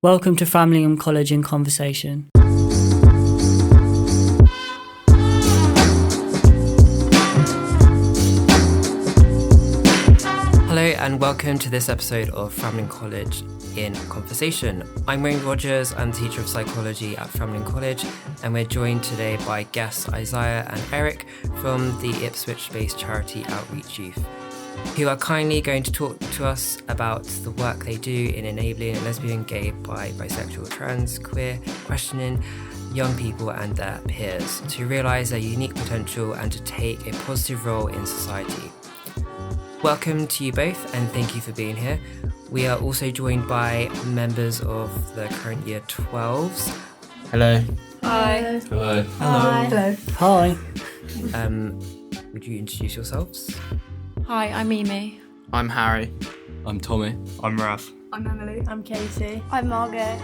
Welcome to Framlingham College In Conversation. Hello and welcome to this episode of Framlingham College In Conversation. I'm Wayne Rogers, I'm the teacher of psychology at Framlingham College, and we're joined today by guests Isiah and Eric from the Ipswich-based charity Outreach Youth, who are kindly going to talk to us about the work they do in enabling lesbian, gay, bi, bisexual, trans, queer, questioning young people and their peers to realise their unique potential and to take a positive role in society. Welcome to you both and thank you for being here. We are also joined by members of the current year 12s. Hello. Hi. Hello. Hello. Hi. Would you introduce yourselves? Hi, I'm Mimi. I'm Harry. I'm Tommy. I'm Raff. I'm Emily. I'm Katie. I'm Margot.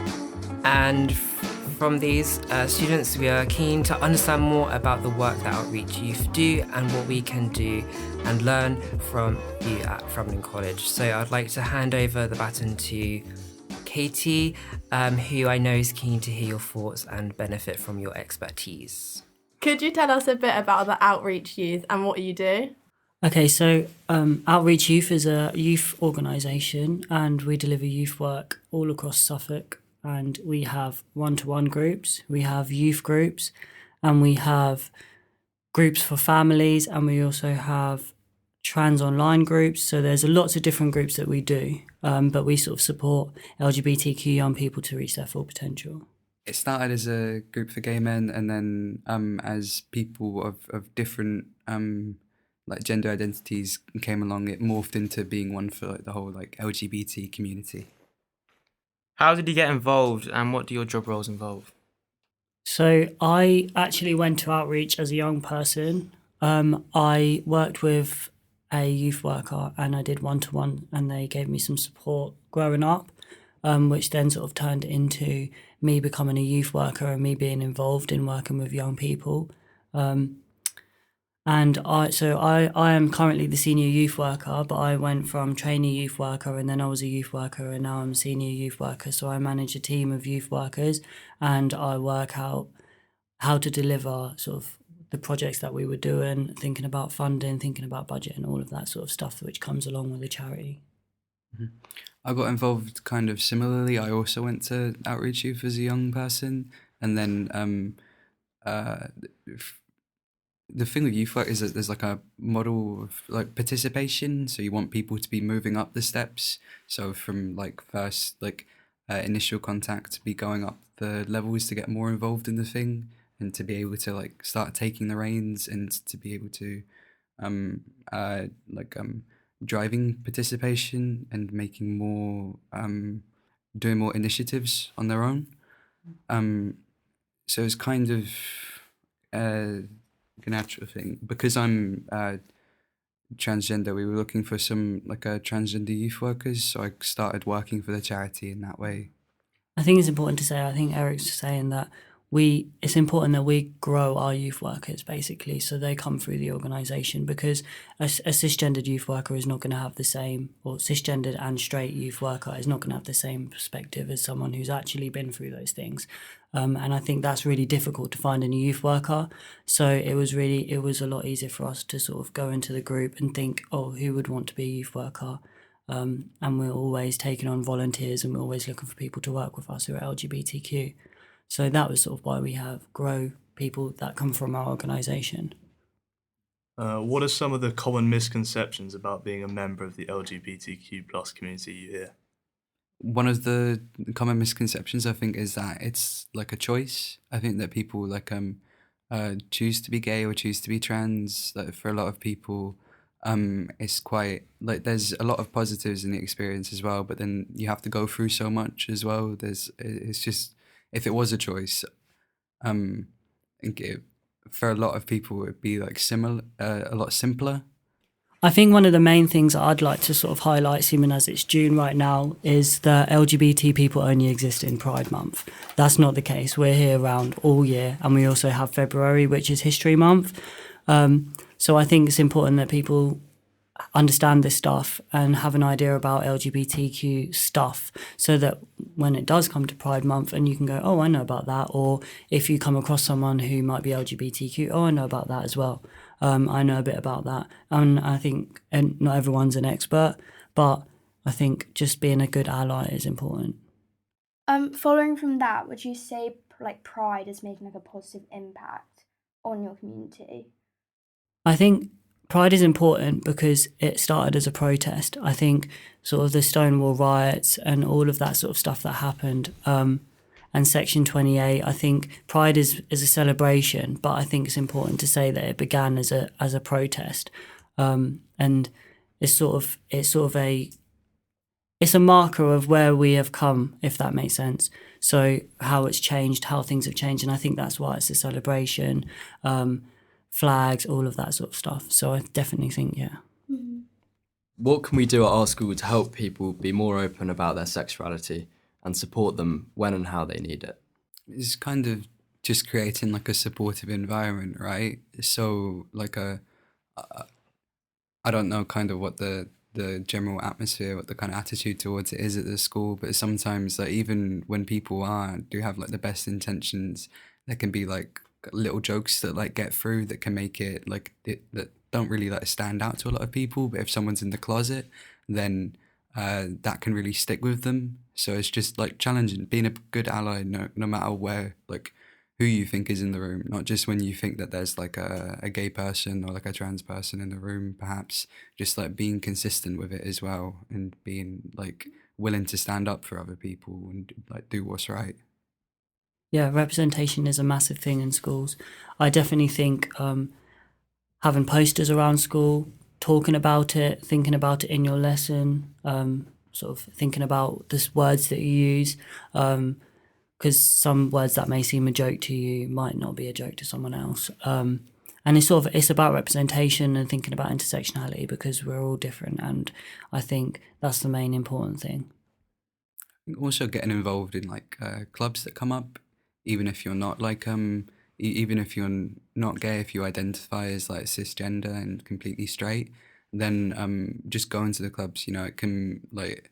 And from these students, we are keen to understand more about the work that Outreach Youth do and what we can do and learn from you at Framlingham College. So I'd like to hand over the baton to Katie, who I know is keen to hear your thoughts and benefit from your expertise. Could you tell us a bit about the Outreach Youth and what you do? Okay, so Outreach Youth is a youth organisation and we deliver youth work all across Suffolk, and we have one-to-one groups, we have youth groups, and we have groups for families, and we also have trans online groups. So there's lots of different groups that we do, but we sort of support LGBTQ young people to reach their full potential. It started as a group for gay men, and then as people of different like gender identities came along, it morphed into being one for like the whole like LGBT community. How did you get involved and what do your job roles involve? So I actually went to Outreach as a young person. I worked with a youth worker and I did one-to-one, and they gave me some support growing up, which then sort of turned into me becoming a youth worker and me being involved in working with young people. And I am currently the senior youth worker, but I went from trainee youth worker and then I was a youth worker and now I'm a senior youth worker. So I manage a team of youth workers and I work out how to deliver sort of the projects that we were doing, thinking about funding, thinking about budget and all of that sort of stuff which comes along with the charity. Mm-hmm. I got involved kind of similarly. I also went to Outreach Youth as a young person, and then the thing with youth work is that there's like a model of like participation. So you want people to be moving up the steps. So from like first like initial contact to be going up the levels to get more involved in the thing and to be able to like start taking the reins and to be able to driving participation and making more doing more initiatives on their own. So it's kind of a natural thing. Because I'm transgender, we were looking for some like a transgender youth workers, so I started working for the charity in that way. I think it's important to say, I think Eric's saying that it's important that we grow our youth workers basically, so they come through the organisation, because a cisgendered youth worker is not going to have the same, or cisgendered and straight youth worker is not going to have the same perspective as someone who's actually been through those things. And I think that's really difficult to find in a youth worker. So it was a lot easier for us to sort of go into the group and think, oh, who would want to be a youth worker? And we're always taking on volunteers and we're always looking for people to work with us who are LGBTQ. So that was sort of why we grow people that come from our organisation. What are some of the common misconceptions about being a member of the LGBTQ+ community you hear? One of the common misconceptions, I think, is that it's like a choice. I think that people like choose to be gay or choose to be trans. Like for a lot of people, it's quite like there's a lot of positives in the experience as well. But then you have to go through so much as well. It's just, if it was a choice, I think for a lot of people it'd be like a lot simpler. I think one of the main things I'd like to sort of highlight, seeming as it's June right now, is that LGBT people only exist in Pride Month. That's not the case. We're here around all year, and we also have February, which is History Month. So I think it's important that people understand this stuff and have an idea about LGBTQ stuff, so that when it does come to Pride Month and you can go, oh, I know about that. Or if you come across someone who might be LGBTQ, oh, I know about that as well. I know a bit about that. And I think, and not everyone's an expert, but I think just being a good ally is important. Following from that, would you say like Pride is making like a positive impact on your community? I think Pride is important because it started as a protest. I think sort of the Stonewall riots and all of that sort of stuff that happened, and Section 28, I think Pride is a celebration, but I think it's important to say that it began as a protest, and it's a marker of where we have come, if that makes sense. So how it's changed, how things have changed, and I think that's why it's a celebration. Flags, all of that sort of stuff. So I definitely think, yeah. Mm-hmm. What can we do at our school to help people be more open about their sexuality and support them when and how they need it? It's kind of just creating like a supportive environment, right? So like I don't know kind of what the general atmosphere, what the kind of attitude towards it is at the school, but sometimes like even when people do have like the best intentions, there can be like little jokes that like get through that can make it like that don't really like stand out to a lot of people, but if someone's in the closet, then that can really stick with them. So it's just like challenging, being a good ally no matter where, like who you think is in the room, not just when you think that there's like a gay person or like a trans person in the room, perhaps just like being consistent with it as well, and being like willing to stand up for other people and like do what's right. Yeah, representation is a massive thing in schools. I definitely think having posters around school, talking about it, thinking about it in your lesson, sort of thinking about the words that you use, because some words that may seem a joke to you might not be a joke to someone else. And it's about representation and thinking about intersectionality, because we're all different, and I think that's the main important thing. I think also getting involved in like clubs that come up, even if you're not like even if you're not gay, if you identify as like cisgender and completely straight, then just going to the clubs, you know, it can like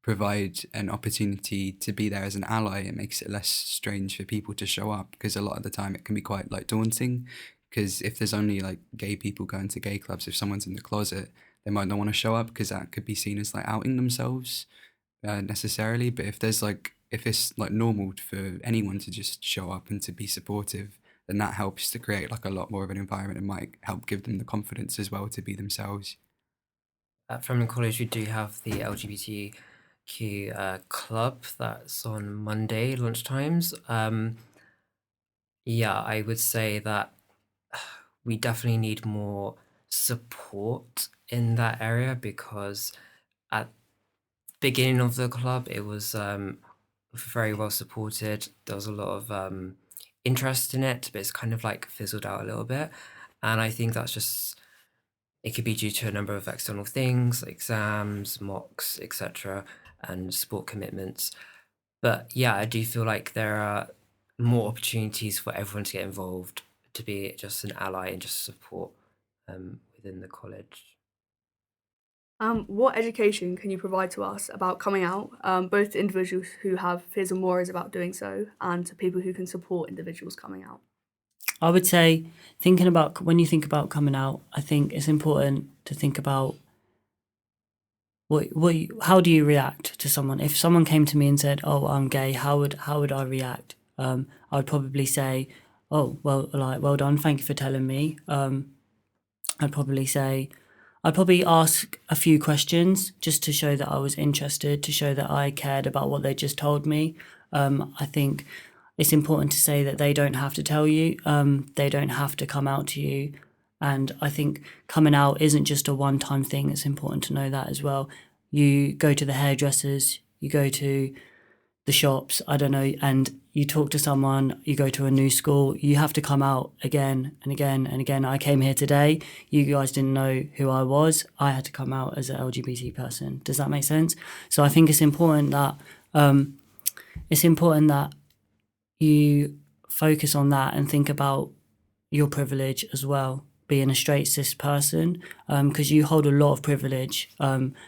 provide an opportunity to be there as an ally. It makes it less strange for people to show up, because a lot of the time it can be quite like daunting, because if there's only like gay people going to gay clubs, if someone's in the closet, they might not want to show up because that could be seen as like outing themselves necessarily. But if it's like normal for anyone to just show up and to be supportive, then that helps to create like a lot more of an environment and might help give them the confidence as well to be themselves. At Framlingham College, we do have the LGBTQ club that's on Monday lunchtimes. Yeah, I would say that we definitely need more support in that area, because at the beginning of the club, it was very well supported. There was a lot of interest in it, but it's kind of like fizzled out a little bit. And I think that's just, it could be due to a number of external things, like exams, mocks, etc., and sport commitments. But yeah, I do feel like there are more opportunities for everyone to get involved, to be just an ally and just support within the college. What education can you provide to us about coming out, both to individuals who have fears and worries about doing so, and to people who can support individuals coming out? I would say, when you think about coming out, I think it's important to think about how do you react to someone. If someone came to me and said, "Oh, I'm gay," how would I react? I would probably say, "Oh, well done, thank you for telling me." I'd probably ask a few questions just to show that I was interested, to show that I cared about what they just told me. I think it's important to say that they don't have to tell you, they don't have to come out to you. And I think coming out isn't just a one-time thing. It's important to know that as well. You go to the hairdressers, you go to the shops, I don't know, and you talk to someone, you go to a new school, you have to come out again and again and again. I came here today, you guys didn't know who I was, I had to come out as an LGBT person. Does that make sense? So I think it's important that you focus on that and think about your privilege as well, being a straight cis person, because you hold a lot of privilege,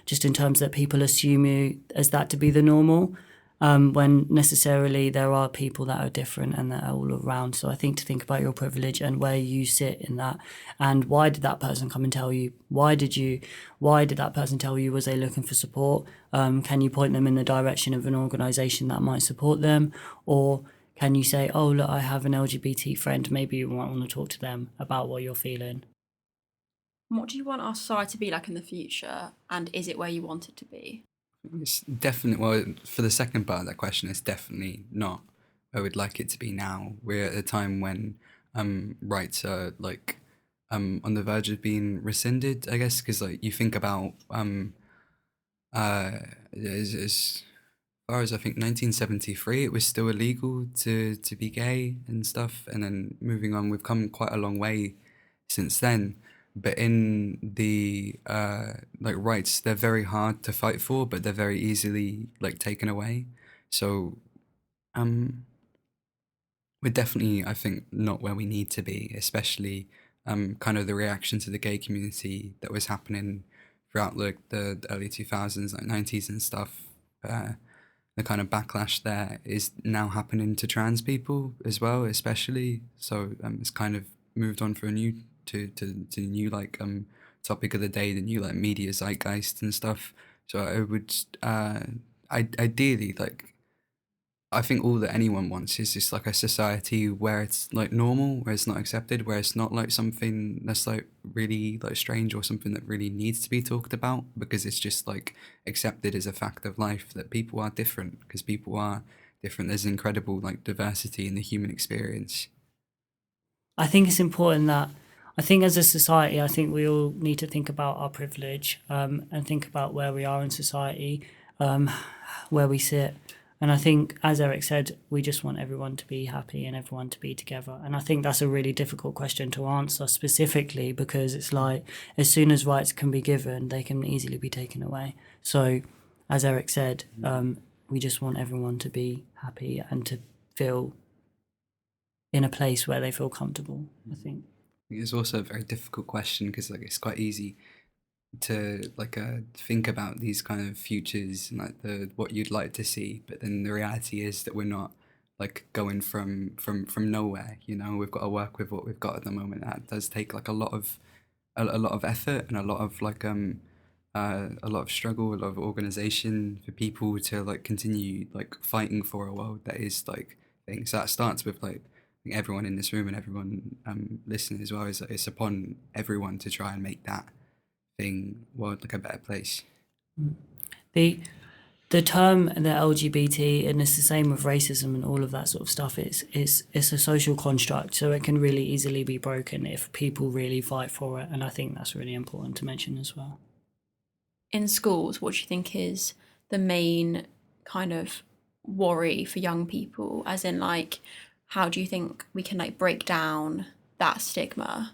just in terms that people assume you as that to be the normal, when necessarily there are people that are different and that are all around. So I think to think about your privilege and where you sit in that, and why did that person come and tell you? Why did that person tell you? Was they looking for support? Can you point them in the direction of an organisation that might support them? Or can you say, oh, look, I have an LGBT friend, maybe you might want to talk to them about what you're feeling? What do you want our society to be like in the future, and is it where you want it to be? It's definitely, well, for the second part of that question, it's definitely not where we'd like it to be now. We're at a time when rights are like on the verge of being rescinded, I guess, because like you think about as far as I think 1973, it was still illegal to be gay and stuff, and then moving on, we've come quite a long way since then. But in the like rights, they're very hard to fight for, but they're very easily like taken away. So we're definitely, I think, not where we need to be, especially kind of the reaction to the gay community that was happening throughout like the early 2000s, like 90s and stuff. The kind of backlash there is now happening to trans people as well, especially. So it's kind of moved on for a new to new like topic of the day, the new like media zeitgeist and stuff. So I would ideally, like, I think all that anyone wants is just like a society where it's like normal, where it's not accepted, where it's not like something that's like really like strange or something that really needs to be talked about, because it's just like accepted as a fact of life that people are different, because people are different. There's incredible like diversity in the human experience. I think it's important that, I think as a society, I think we all need to think about our privilege, and think about where we are in society, where we sit. And I think, as Eric said, we just want everyone to be happy and everyone to be together. And I think that's a really difficult question to answer specifically, because it's like, as soon as rights can be given, they can easily be taken away. So, as Eric said, we just want everyone to be happy and to feel in a place where they feel comfortable, I think. It's also a very difficult question, because like it's quite easy to like think about these kind of futures and like what you'd like to see, but then the reality is that we're not like going from nowhere. You know, we've got to work with what we've got at the moment. That does take like a lot of effort and a lot of like a lot of struggle, a lot of organization for people to like continue like fighting for a world that is like things. So that starts with like everyone in this room and everyone listening as well. Is it's upon everyone to try and make that world like a better place. The term the LGBT, and it's the same with racism and all of that sort of stuff, it's a social construct, so it can really easily be broken if people really fight for it, and I think that's really important to mention as well. In schools, what do you think is the main kind of worry for young people, as in like, how do you think we can like break down that stigma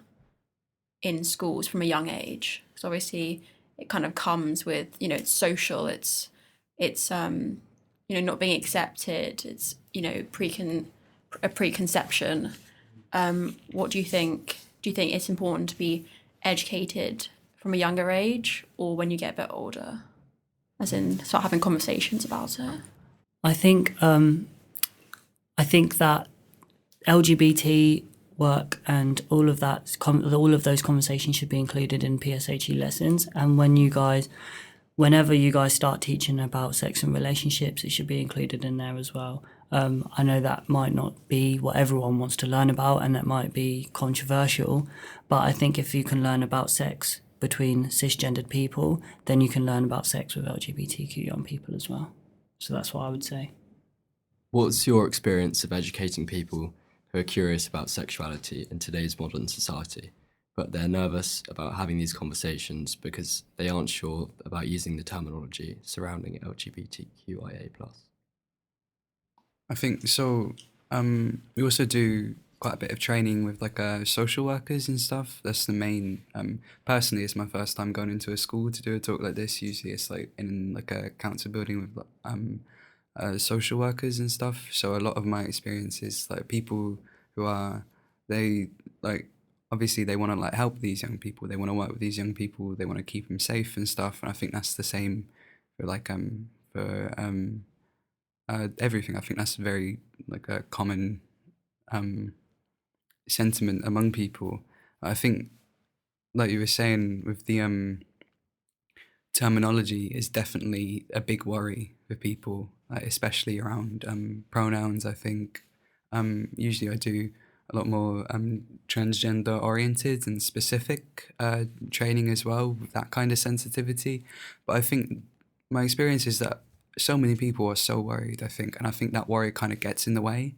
in schools from a young age? Because obviously it kind of comes with, you know, it's social, it's you know, not being accepted, it's, you know, a preconception. What do you think? Do you think it's important to be educated from a younger age, or when you get a bit older, as in start having conversations about it? I think that LGBT work and all of that, all of those conversations should be included in PSHE lessons. And whenever you guys start teaching about sex and relationships, it should be included in there as well. I know that might not be what everyone wants to learn about, and that might be controversial, but I think if you can learn about sex between cisgendered people, then you can learn about sex with LGBTQ young people as well. So that's what I would say. What's your experience of educating people who are curious about sexuality in today's modern society, but they're nervous about having these conversations because they aren't sure about using the terminology surrounding LGBTQIA+? I think so. We also do quite a bit of training with like social workers and stuff. That's the main. Personally, it's my first time going into a school to do a talk like this. Usually, it's like in like a council building with social workers and stuff. So a lot of my experience is like people who are, they like obviously they want to like help these young people. They want to work with these young people. They want to keep them safe and stuff. And I think that's the same for like everything. I think that's very like a common sentiment among people. I think, like you were saying, with the terminology is definitely a big worry for people, especially around pronouns. I think usually I do a lot more transgender oriented and specific training as well, with that kind of sensitivity. But I think my experience is that so many people are so worried, I think, and I think that worry kind of gets in the way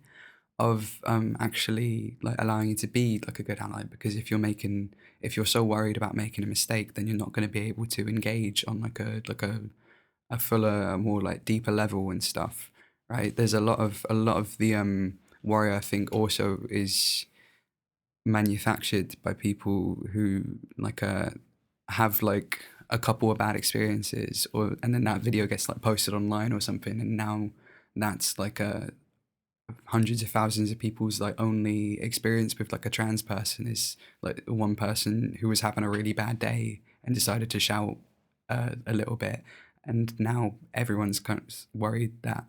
of actually like allowing you to be like a good ally, because if you're so worried about making a mistake, then you're not going to be able to engage on like a fuller, more like deeper level and stuff, right? There's a lot of the worry, I think, also is manufactured by people who like have like a couple of bad experiences, and then that video gets like posted online or something, and now that's like hundreds of thousands of people's like only experience with like a trans person is like one person who was having a really bad day and decided to shout a little bit, and now everyone's kind of worried that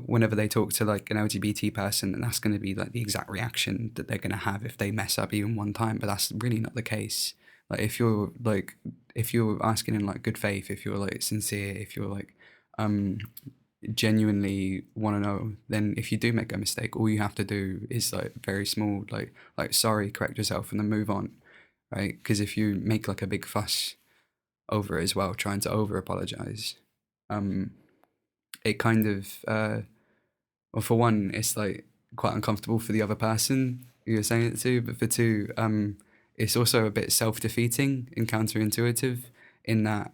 whenever they talk to like an LGBT person, and that's going to be like the exact reaction that they're going to have if they mess up even one time. But that's really not the case. Like if you're asking in like good faith, if you're like sincere, if you're like genuinely want to know, then if you do make a mistake, all you have to do is like very small, like sorry, correct yourself, and then move on, right? Because if you make like a big fuss over it as well, trying to over apologize, it kind of well, for one, it's like quite uncomfortable for the other person you're saying it to, but for two, it's also a bit self-defeating and counterintuitive, in that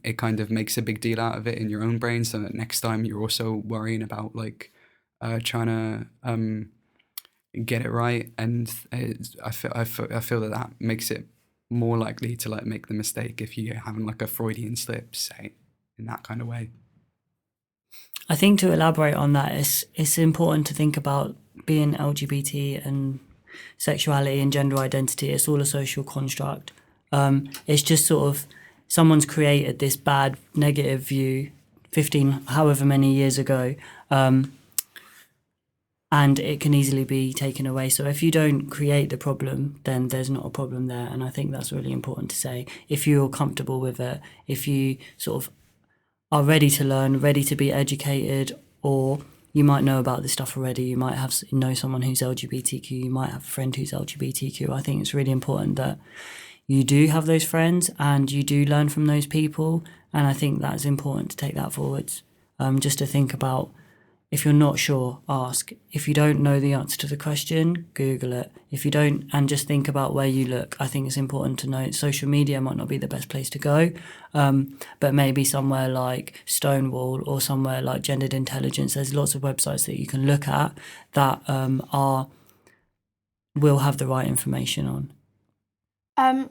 it kind of makes a big deal out of it in your own brain, so that next time you're also worrying about like trying to get it right, and I feel that makes it more likely to like make the mistake if you're having like a Freudian slip, say, in that kind of way. I think to elaborate on that, it's important to think about being LGBT and sexuality and gender identity. It's all a social construct. It's just sort of someone's created this bad negative view 15 however many years ago, and it can easily be taken away. So if you don't create the problem, then there's not a problem there. And I think that's really important to say. If you're comfortable with it, if you sort of are ready to learn, ready to be educated, or you might know about this stuff already, you might know someone who's LGBTQ, you might have a friend who's LGBTQ. I think it's really important that you do have those friends and you do learn from those people. And I think that's important to take that forwards. Just to think about, if you're not sure, ask. If you don't know the answer to the question, Google it. If you don't, and just think about where you look. I think it's important to know social media might not be the best place to go, but maybe somewhere like Stonewall or somewhere like Gendered Intelligence. There's lots of websites that you can look at that will have the right information on.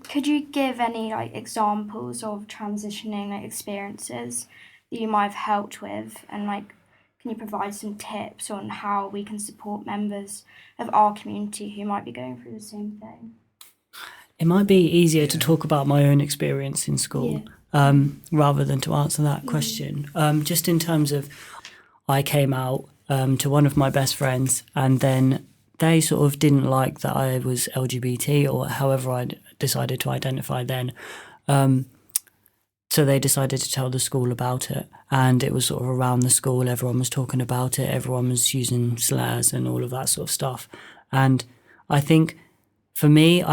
Could you give any like examples of transitioning like experiences that you might have helped with, and like can you provide some tips on how we can support members of our community who might be going through the same thing? It might be easier to talk about my own experience in school rather than to answer that question. Just in terms of, I came out to one of my best friends, and then they sort of didn't like that I was LGBT, or however I decided to identify then. So they decided to tell the school about it, and it was sort of around the school, everyone was talking about it, everyone was using slurs and all of that sort of stuff. And I think, for me,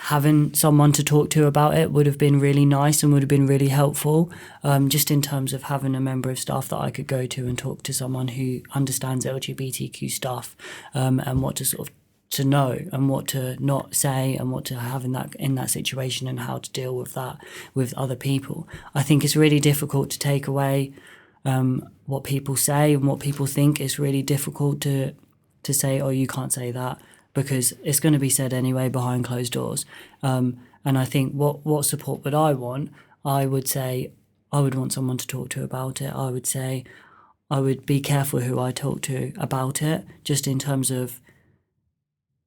having someone to talk to about it would have been really nice and would have been really helpful, just in terms of having a member of staff that I could go to and talk to someone who understands LGBTQ stuff, and what to sort of to know and what to not say and what to have in that situation, and how to deal with that with other people. I think it's really difficult to take away what people say and what people think. It's really difficult to say, oh, you can't say that, because it's going to be said anyway behind closed doors. And I think what support would I want? I would say I would want someone to talk to about it. I would say I would be careful who I talk to about it, just in terms of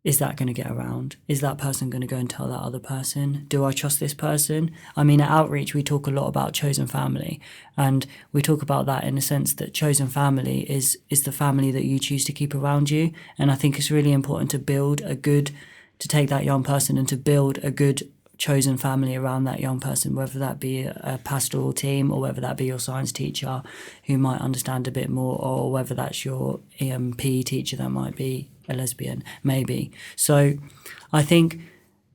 is that going to get around? Is that person going to go and tell that other person? Do I trust this person? I mean, at Outreach, we talk a lot about chosen family, and we talk about that in the sense that chosen family is the family that you choose to keep around you. And I think it's really important to take that young person and to build a good chosen family around that young person, whether that be a pastoral team or whether that be your science teacher who might understand a bit more, or whether that's your PE teacher that might be a lesbian, maybe. So I think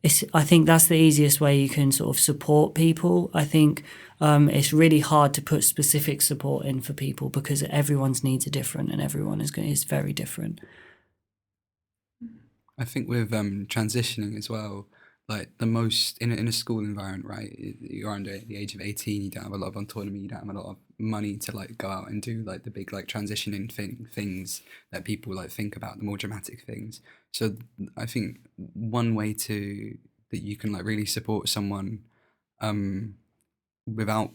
that's the easiest way you can sort of support people. I think it's really hard to put specific support in for people because everyone's needs are different and everyone is very different. I think with transitioning as well, like the most in a school environment, right? You're under the age of 18. You don't have a lot of autonomy. You don't have a lot of money to like go out and do like the big like transitioning things that people like think about, the more dramatic things. So I think one way that you can like really support someone without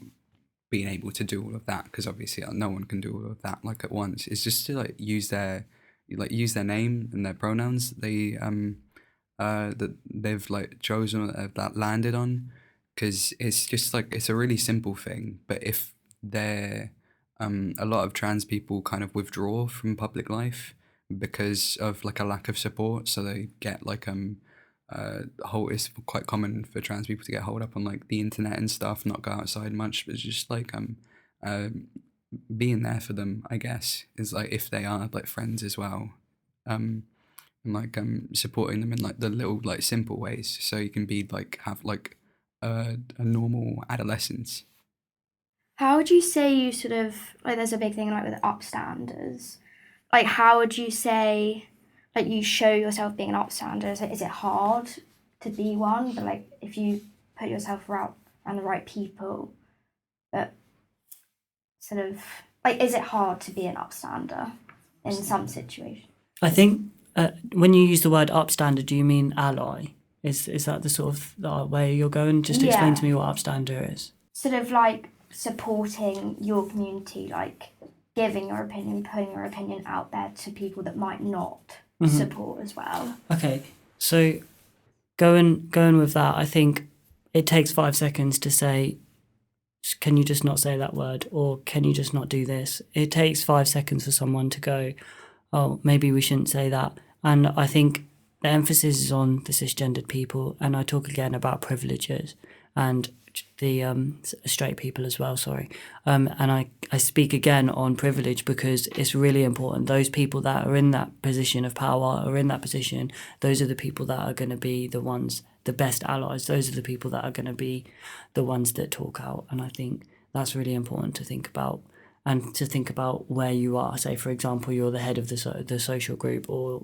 being able to do all of that, because obviously no one can do all of that like at once, is just to like use their name and their pronouns that they've like chosen, that landed on, because it's just like it's a really simple thing. But if they're a lot of trans people kind of withdraw from public life because of like a lack of support, so they get like it's quite common for trans people to get holed up on like the internet and stuff, not go outside much, but just like being there for them, I guess, is like if they are like friends as well, and like supporting them in like the little like simple ways, so you can be like have like a normal adolescence. How would you say you sort of, like there's a big thing like with upstanders, like how would you say like you show yourself being an upstander? Is it hard to be one, but like if you put yourself around the right people, but sort of like, is it hard to be an upstander in some situations? I think when you use the word upstander, do you mean ally? Is that the sort of the way you're going? Just explain to me what upstander is. Sort of like supporting your community, like giving your opinion, putting your opinion out there to people that might not support as well. Okay, so going with that, I think it takes 5 seconds to say, can you just not say that word, or can you just not do this? It takes 5 seconds for someone to go, oh, maybe we shouldn't say that. And I think the emphasis is on the cisgendered people, and I talk again about privileges and the straight people as well, sorry. And I speak again on privilege because it's really important. Those people that are in that position of power or in that position, those are the people that are going to be the best allies. Those are the people that are going to be the ones that talk out. And I think that's really important to think about, and to think about where you are. Say, for example, you're the head of the social group, or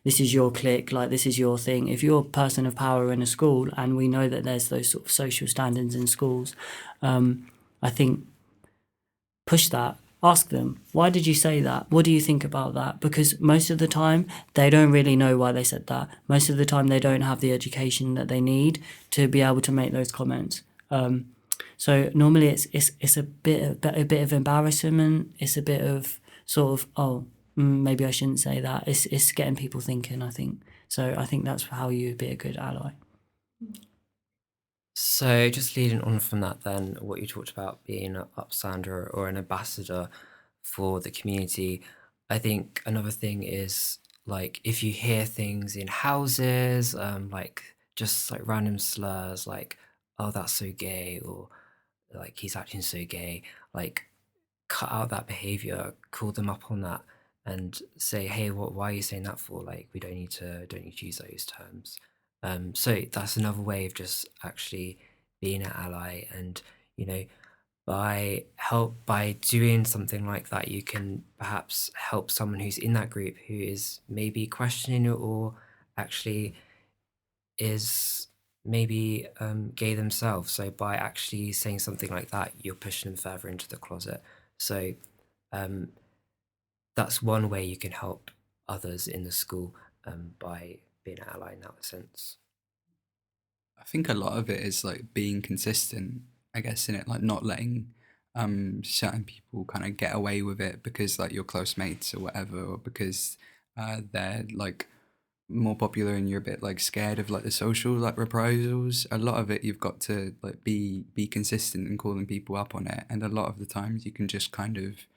this is your clique, like this is your thing. If you're a person of power in a school, and we know that there's those sort of social standards in schools, I think push that. Ask them, why did you say that? What do you think about that? Because most of the time, they don't really know why they said that. Most of the time, they don't have the education that they need to be able to make those comments. So normally it's a bit of embarrassment. It's a bit of sort of, maybe I shouldn't say that. It's getting people thinking, I think. So I think that's how you would be a good ally. So just leading on from that then, what you talked about being an upstander or an ambassador for the community, I think another thing is like if you hear things in houses, like just like random slurs like, oh, that's so gay, or like he's acting so gay, like cut out that behavior, call them up on that and say, hey, why are you saying that for? Like we don't need to use those terms. So that's another way of just actually being an ally, and by doing something like that, you can perhaps help someone who's in that group who is maybe questioning it, or actually is maybe gay themselves. So by actually saying something like that, you're pushing them further into the closet. So that's one way you can help others in the school by being an ally in that sense. I think a lot of it is like being consistent, I guess, in it, like not letting certain people kind of get away with it because like you're close mates or whatever, or because they're like more popular and you're a bit like scared of like the social like reprisals, a lot of it you've got to like be consistent in calling people up on it, and a lot of the times you can just kind of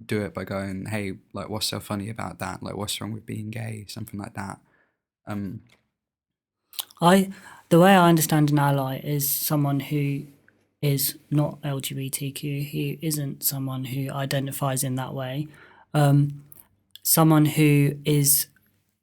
do it by going, hey, like what's so funny about that, like what's wrong with being gay, something like that. The way I understand an ally is someone who is not LGBTQ, who isn't someone who identifies in that way, someone who is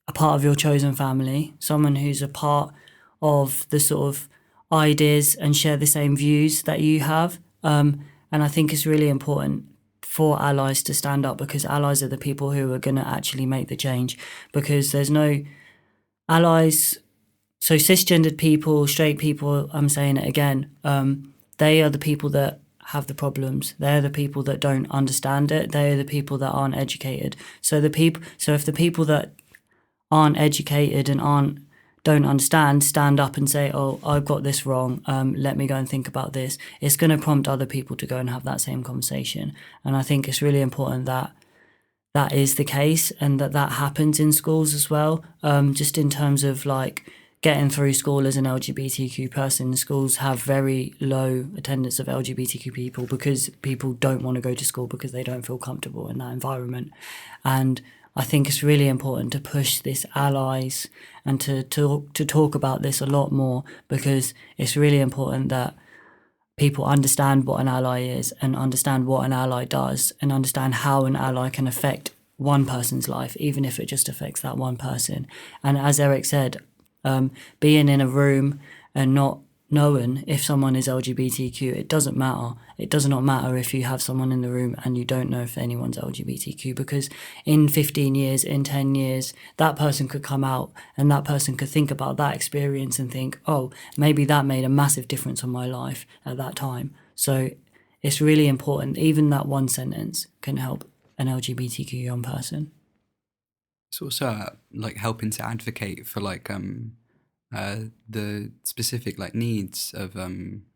a part of your chosen family, someone who's a part of the sort of ideas and share the same views that you have. And I think it's really important for allies to stand up, because allies are the people who are going to actually make the change, because there's no allies. So cisgendered people, straight people, I'm saying it again, they are the people that have the problems. They're the people that don't understand it. They're the people that aren't educated. So if the people that aren't educated and don't understand stand up and say, oh, I've got this wrong, let me go and think about this, it's going to prompt other people to go and have that same conversation. And I think it's really important that that is the case, and that happens in schools as well, just in terms of like getting through school as an LGBTQ person. Schools have very low attendance of LGBTQ people because people don't want to go to school because they don't feel comfortable in that environment. And I think it's really important to push this allies and to talk about this a lot more, because it's really important that people understand what an ally is and understand what an ally does and understand how an ally can affect one person's life, even if it just affects that one person. And as Eric said, being in a room and not knowing if someone is LGBTQ, it doesn't matter. It does not matter if you have someone in the room and you don't know if anyone's LGBTQ, because in 15 years, in 10 years, that person could come out and that person could think about that experience and think, oh, maybe that made a massive difference on my life at that time. So it's really important. Even that one sentence can help an LGBTQ young person. It's also like helping to advocate for like the specific like needs of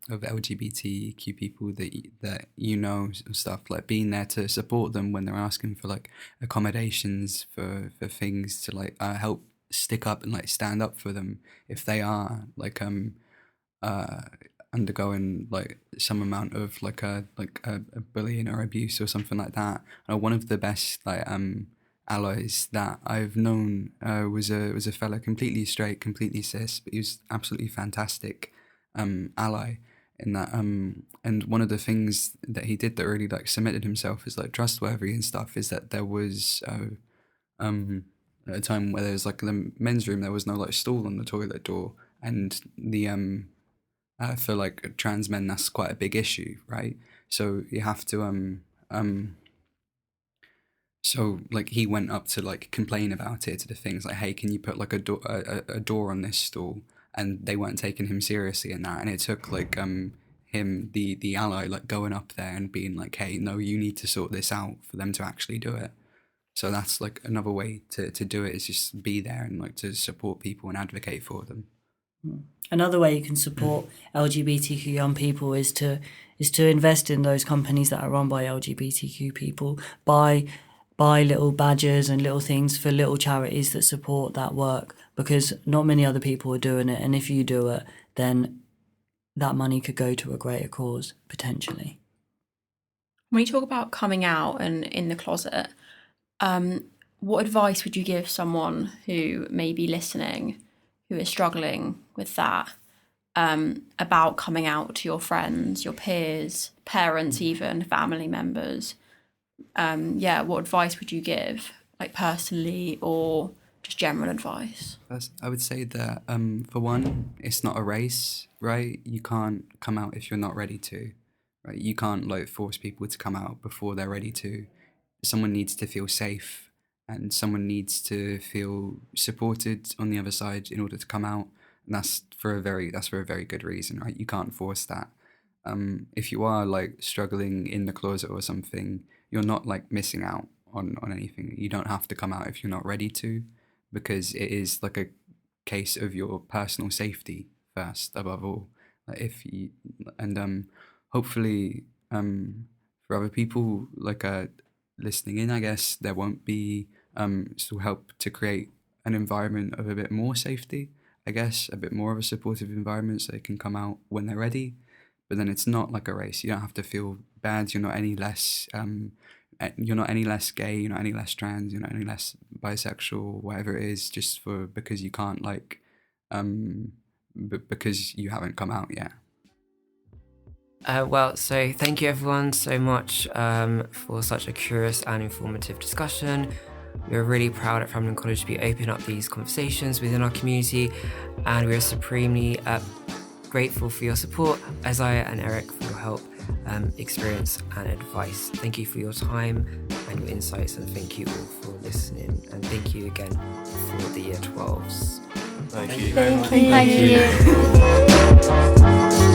LGBTQ people that you know, stuff like being there to support them when they're asking for like accommodations for things, to like help stick up and like stand up for them if they are like undergoing like some amount of like a bullying or abuse or something like that. One of the best like allies that I've known was a fella completely straight, completely cis, but he was absolutely fantastic ally in that. And one of the things that he did that really like cemented himself as like trustworthy and stuff is that there was at a time where there was like the men's room, there was no like stall on the toilet door, and the for like trans men that's quite a big issue, right? So you have to so like he went up to like complain about it to the things like, hey, can you put like a door on this stall? And they weren't taking him seriously in that, and it took like him, the ally, like going up there and being like, hey, no, you need to sort this out, for them to actually do it. So that's like another way to do it, is just be there and like to support people and advocate for them. Another way you can support LGBTQ young people is to invest in those companies that are run by LGBTQ people. Buy little badges and little things for little charities that support that work, because not many other people are doing it. And if you do it, then that money could go to a greater cause, potentially. When you talk about coming out and in the closet, what advice would you give someone who may be listening, who is struggling with that, about coming out to your friends, your peers, parents, even family members? What advice would you give, like personally or just general advice? I would say that for one, it's not a race, right? You can't come out if you're not ready to, right? You can't like force people to come out before they're ready to. Someone needs to feel safe, and someone needs to feel supported on the other side in order to come out. And that's for a very good reason, right? You can't force that. If you are like struggling in the closet or something, you're not like missing out on anything. You don't have to come out if you're not ready to, because it is like a case of your personal safety first, above all. Like if you, and hopefully for other people like listening in, I guess there won't be still help to create an environment of a bit more safety, I guess, a bit more of a supportive environment so they can come out when they're ready. But then it's not like a race. You don't have to feel bad. You're not any less gay. You're not any less trans. You're not any less bisexual. Whatever it is, just because you can't because you haven't come out yet. So thank you everyone so much for such a curious and informative discussion. We're really proud at Framlingham College to be opening up these conversations within our community, and we're supremely grateful for your support, Isiah and Eric, for your help, experience and advice. Thank you for your time and your insights, and thank you all for listening, and thank you again for the Year 12s. Thank you. Thank you.